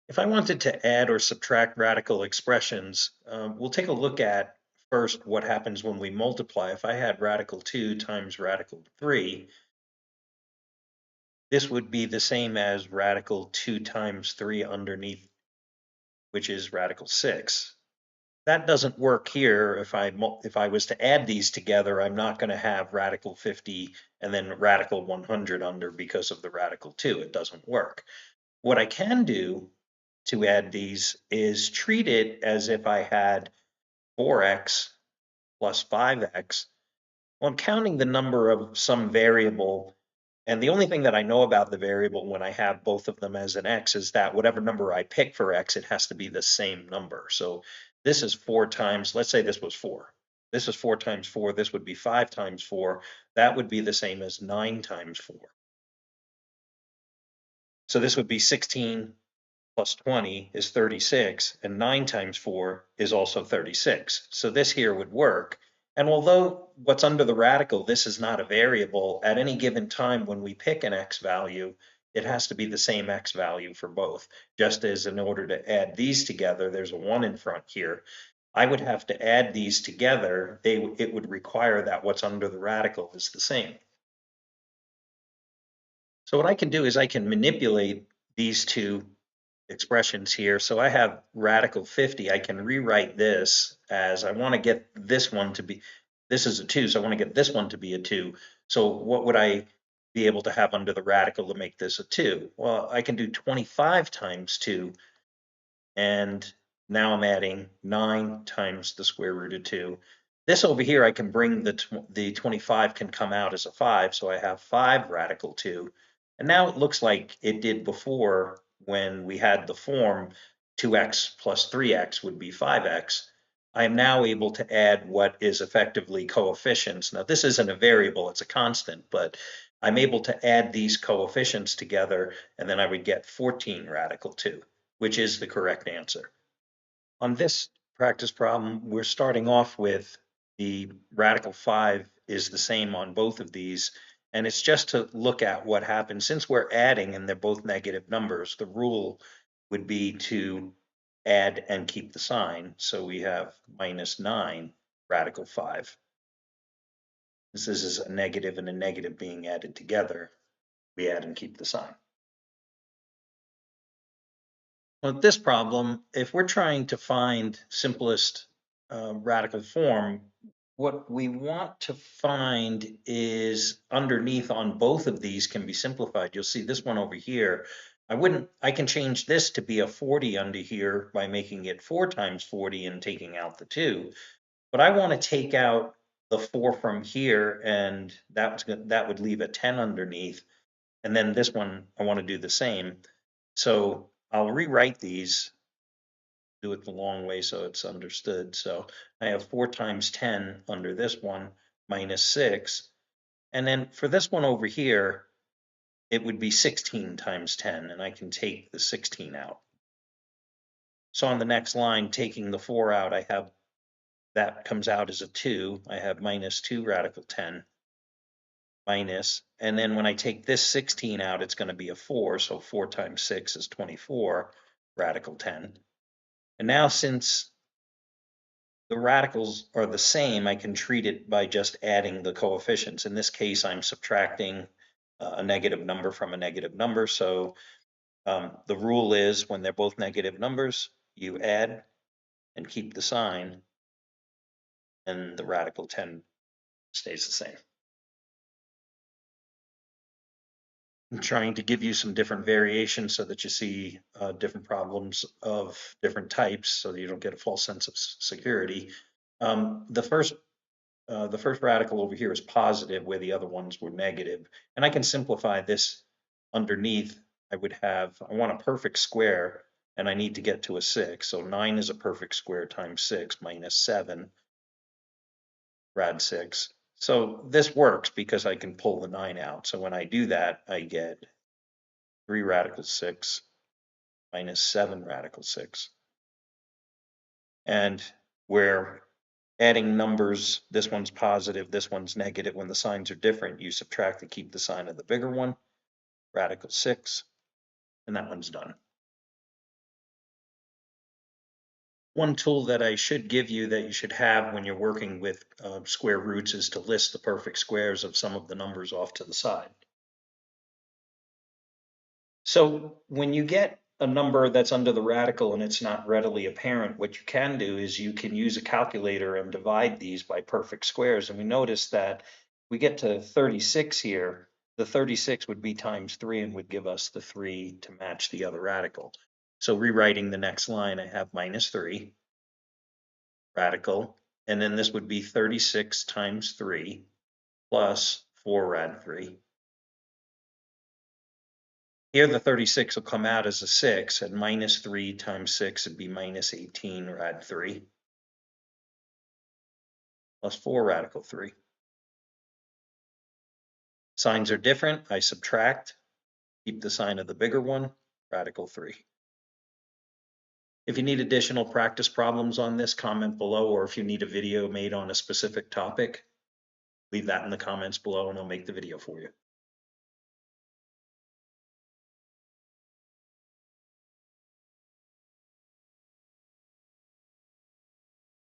If I wanted to add or subtract radical expressions, we'll take a look at first what happens when we multiply. If I had radical 2 times radical 3, this would be the same as radical 2 times 3 underneath, which is radical 6. That doesn't work here. If I was to add these together, I'm not going to have radical 50 and then radical 100 under because of the radical 2. It doesn't work. What I can do to add these is treat it as if I had 4x plus 5x. Well, I'm counting the number of some variable, and the only thing that I know about the variable when I have both of them as an x is that whatever number I pick for x, it has to be the same number. So this is 4 times, let's say this was 4. This is 4 times 4. This would be 5 times 4. That would be the same as 9 times 4. So this would be 16 plus 20 is 36, and 9 times 4 is also 36. So this here would work. And although what's under the radical, this is not a variable, at any given time when we pick an x value, it has to be the same x value for both. Just as in order to add these together, there's a 1 in front here. I would have to add these together. It would require that what's under the radical is the same. So what I can do is I can manipulate these two expressions here. So I have radical 50. I can rewrite this as I want to get this one to be, this is a 2, so I want to get this one to be a 2. So what would I be able to have under the radical to make this a 2? Well, I can do 25 times 2, and now I'm adding 9 times the square root of 2. This over here, I can bring the 25 can come out as a 5, so I have 5 radical 2. And now it looks like it did before when we had the form 2x plus 3x would be 5x. I am now able to add what is effectively coefficients. Now, this isn't a variable, it's a constant, but I'm able to add these coefficients together, and then I would get 14 radical 2, which is the correct answer. On this practice problem, we're starting off with the radical 5 is the same on both of these. And it's just to look at what happens. Since we're adding and they're both negative numbers, the rule would be to add and keep the sign. So we have minus 9 radical 5. This is a negative and a negative being added together. We add and keep the sign. Well, this problem, if we're trying to find simplest radical form, what we want to find is underneath on both of these can be simplified. You'll see this one over here. I can change this to be a 40 under here by making it 4 times 40 and taking out the 2. But I want to take out the 4 from here, and that would leave a 10 underneath. And then this one, I want to do the same. So I'll rewrite these, do it the long way so it's understood. So I have 4 times 10 under this one minus 6. And then for this one over here, it would be 16 times 10, and I can take the 16 out. So on the next line, taking the 4 out, I have that comes out as a 2. I have minus 2 radical 10 minus, and then when I take this 16 out, it's going to be a 4. So 4 times 6 is 24 radical 10. And now since the radicals are the same, I can treat it by just adding the coefficients. In this case, I'm subtracting a negative number from a negative number. So the rule is when they're both negative numbers, you add and keep the sign, and the radical 10 stays the same. I'm trying to give you some different variations so that you see different problems of different types so that you don't get a false sense of security. The first radical over here is positive where the other ones were negative. And I can simplify this underneath. I want a perfect square, and I need to get to a 6. So 9 is a perfect square times 6 minus 7 rad 6. So this works because I can pull the 9 out. So when I do that, I get 3 radical 6 minus 7 radical 6. And where adding numbers, this one's positive, this one's negative. When the signs are different, you subtract and keep the sign of the bigger one, radical 6, and that one's done. One tool that I should give you that you should have when you're working with square roots is to list the perfect squares of some of the numbers off to the side. So when you get a number that's under the radical and it's not readily apparent, what you can do is you can use a calculator and divide these by perfect squares. And we notice that we get to 36 here, the 36 would be times 3 and would give us the 3 to match the other radical. So rewriting the next line, I have minus 3 radical, and then this would be 36 times 3 plus 4 rad 3. Here the 36 will come out as a 6, and minus 3 times 6 would be minus 18 rad 3 plus 4 radical 3. Signs are different. I subtract, keep the sign of the bigger one, radical 3. If you need additional practice problems on this, comment below, or if you need a video made on a specific topic, leave that in the comments below and I'll make the video for you.